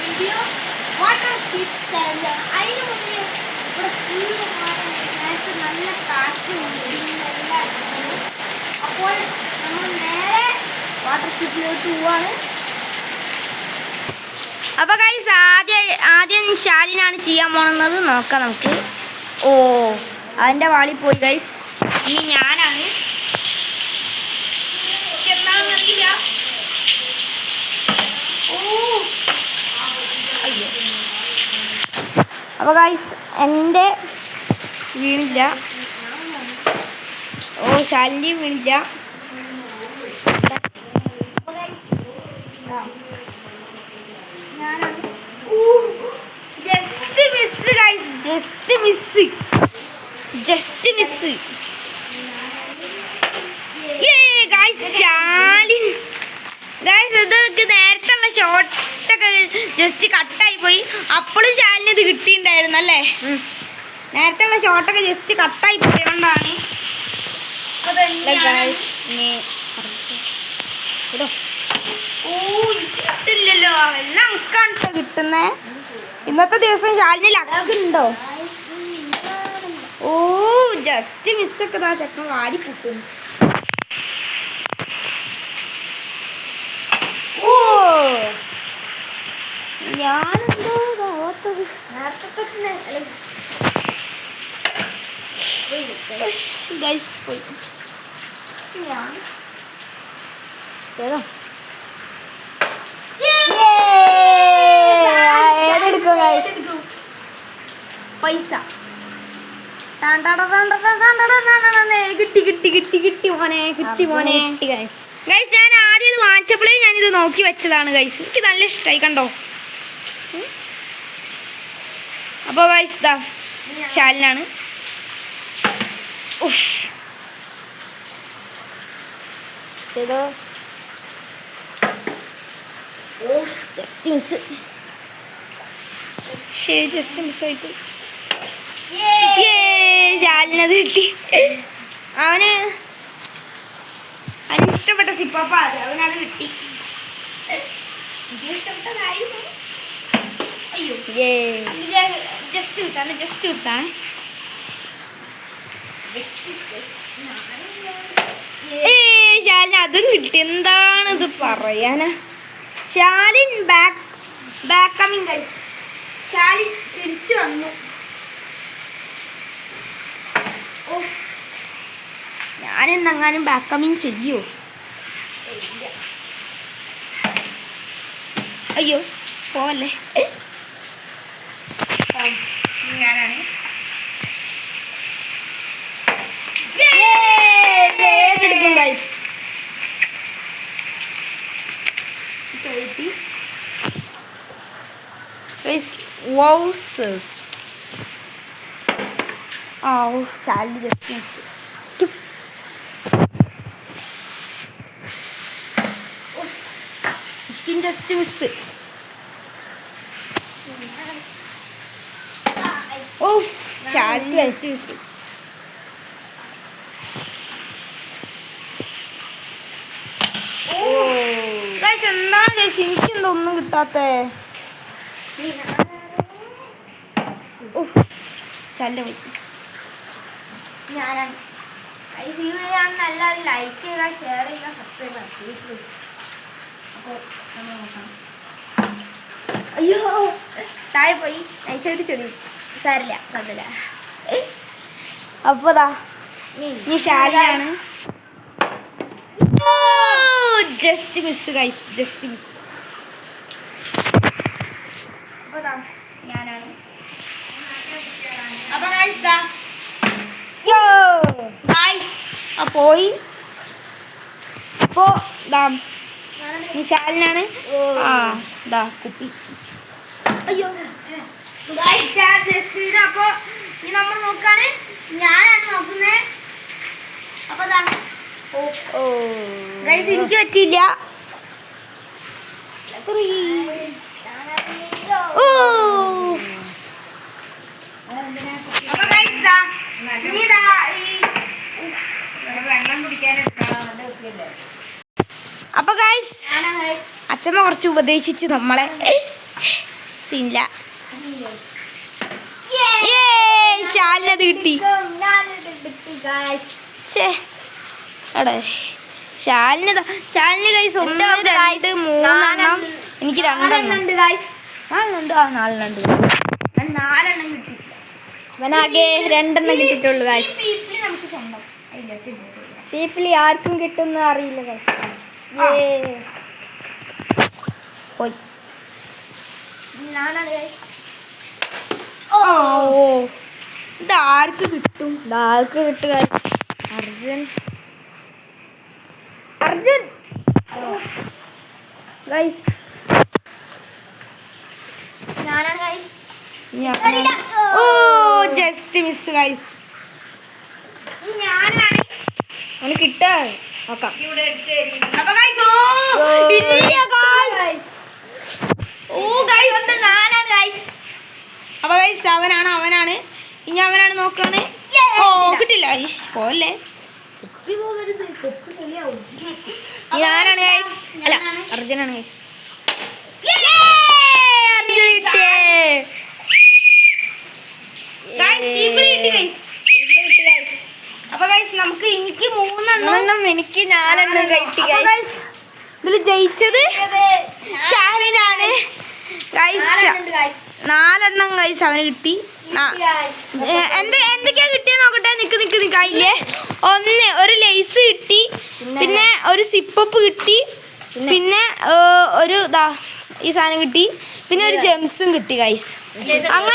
Video water speed challenge. അതിന് മുന്നേ ഇവിടെ ഫുള്ള് നല്ല കാറ്റുണ്ട്. അപ്പോൾ നമ്മൾ നേരെ വാട്ടർ സ്പീഡിലോട്ട് പോവാണ്. അപ്പോൾ ഗൈസ് ആദ്യം ശാലിനാണ് ചെയ്യാൻ പോകുന്നത്. നോക്കാം നമുക്ക്. ഓ അതിൻ്റെ വാളി പോയി ഗൈസ്. ഇനി ഞാനാണ്. എന്താണെന്നറിയില്ല. ഓ അയ്യോ. അപ്പോൾ ഗൈസ് എൻ്റെ വീണില്ല. ഓ ശാലിൻ്റെ വീണില്ല. Just miss. ഇതൊക്കെ നേരത്തുള്ള ഷോട്ടൊക്കെ ജസ്റ്റ് കട്ടായി പോയി. അപ്പോഴും ശാലിന് ഇത് കിട്ടിയിട്ടുണ്ടായിരുന്നു അല്ലേ? നേരത്തുള്ള ഷോട്ടൊക്കെ ജസ്റ്റ് കട്ടായി പോയതുകൊണ്ടാണ്. കിട്ടില്ലല്ലോ. എല്ലാം നമുക്കാണ് കേട്ടോ കിട്ടുന്നേ. ഇന്നത്തെ ദിവസം ശാലിന് ലക്കുണ്ടോ? ഓ ജസ്റ്റ് മിസ്സൊക്കെ ഇതാ ചക്കൻ വാരി കിട്ടുന്നു. ഓ ഞാനെന്തോ ഓർത്തത് നേരത്തെ പോയി. ഞാൻ ഏതെടുക്കും പൈസ. കിട്ടി മോനെ. ഞാൻ ആദ്യം ഇത് വാങ്ങിച്ചപ്പോഴേ ഞാനിത് നോക്കി വെച്ചതാണ് ഗൈസ്. എനിക്ക് നല്ല ഇഷ്ടമായി കണ്ടോ. അപ്പോൾ ഗൈസ് ഇതാ ശാലിനാണ്. ചെയ്തോ. Just miss. ശരി ജസ്റ്റ് മിസ്സായിട്ട് ശാലിനത് കിട്ടി. അവന് ഇഷ്ടപ്പെട്ട സിപ്പാപ്പ അത് അവനത് കിട്ടി. ഇഷ്ടപ്പെട്ടതായിരുന്നു. അയ്യോ ജസ്റ്റ് വിട്ടാണ്. ശാലിന് അതും കിട്ടി. എന്താണിത് പറയാനാ. Shalin back coming guys. Shalin തിരിച്ചു വന്നു. ഞാനെന്നെങ്ങാനും ബാക്ക് കമ്മിങ് ചെയ്യോ? അയ്യോ പോവല്ലേ. ഞാനാണ്. ഏതെടുക്കും ഗൈസ്. ശാലിന് ജസ്റ്റ് മിസ്. ശാലിന് ജസ്റ്റ് മിസ്. എന്താണ് എനിക്കെന്തോ ഒന്നും കിട്ടാത്തേ. ശാലിന്റെ പോയി. ഞാനാണ്. എല്ലാവരും ലൈക്ക് ചെയ്യുക, ഷെയർ ചെയ്യുക, സബ്സ്ക്രൈബ് ചെയ്യുക. അപ്പോൾ നമ്മൾ നോക്കാം. അയ്യോ താഴെ പോയി. നൈസായിട്ട് ചെടി സാരില്ല കുഴപ്പമില്ല. അപ്പോൾ ഇനി ശാലിനാണ്. Just miss guys. Just miss. അപ്പോൾ ഞാനാണ്. അപ്പോൾ പോയി. അപ്പോൾ ശാലിനാണ്. കുപ്പി. അയ്യോ അപ്പോൾ ഇനി നമ്മൾ നോക്കാണ്. ഞാനാണ് നോക്കുന്നത്. അപ്പോൾ ഗൈസ് എനിക്ക് പറ്റിയില്ല. അപ്പൊ ഗൈസ് അച്ഛമ്മ കുറച്ച് ഉപദേശിച്ച് നമ്മളെ സീനില്ല. ശാലിനത് കിട്ടി. ശാലിന് കൈസ് 1 2 3 എനിക്ക് 2 നാലെണ്ണുണ്ട്. 4 കിട്ടി. അവനാകെ 2 കിട്ടിയിട്ടുള്ളൂ ഗൈസ്. പീപ്പിളി ആർക്കും കിട്ടുന്ന അറിയില്ല ഗൈസ്. പോയി. ഇത് ആർക്ക് കിട്ടും? ആർക്ക് കിട്ടും ഗൈസ്? അർജുൻ ഗൈസ്. ഓ ജസ്റ്റ് മിസ് ഗൈസ്. അവന് കിട്ടാ നോക്കാം. അപ്പൊ ഗൈസ് അവനാണ് ഇനി അവനാണ് നോക്കാണ്. ഓ കിട്ടില്ല. പോലെ ഞാനാണ് ഗൈസ്. അല്ല അർജുനാണ് ഗൈസ്. അർജുൻ കിട്ടിയേ. അപ്പൊ ഗൈസ് നമുക്ക് എനിക്ക് 3 എനിക്ക് 4 കിട്ടി ഗൈസ്. ഇതിൽ ജയിച്ചത് ഷാലിനാണ് ഗൈസ്. 4 ഗൈസ് അവന് കിട്ടി. എന്തൊക്കെയാ കിട്ടിയെന്ന് നോക്കട്ടെ. നിക്ക് ആയില്ലേ. ഒരു ലേസ് കിട്ടി, പിന്നെ ഒരു സിപ്പപ്പ് കിട്ടി, പിന്നെ ഒരു ഈ സാധനം കിട്ടി, പിന്നെ ഒരു ജെംസും കിട്ടി ഗൈസ്. അങ്ങനെ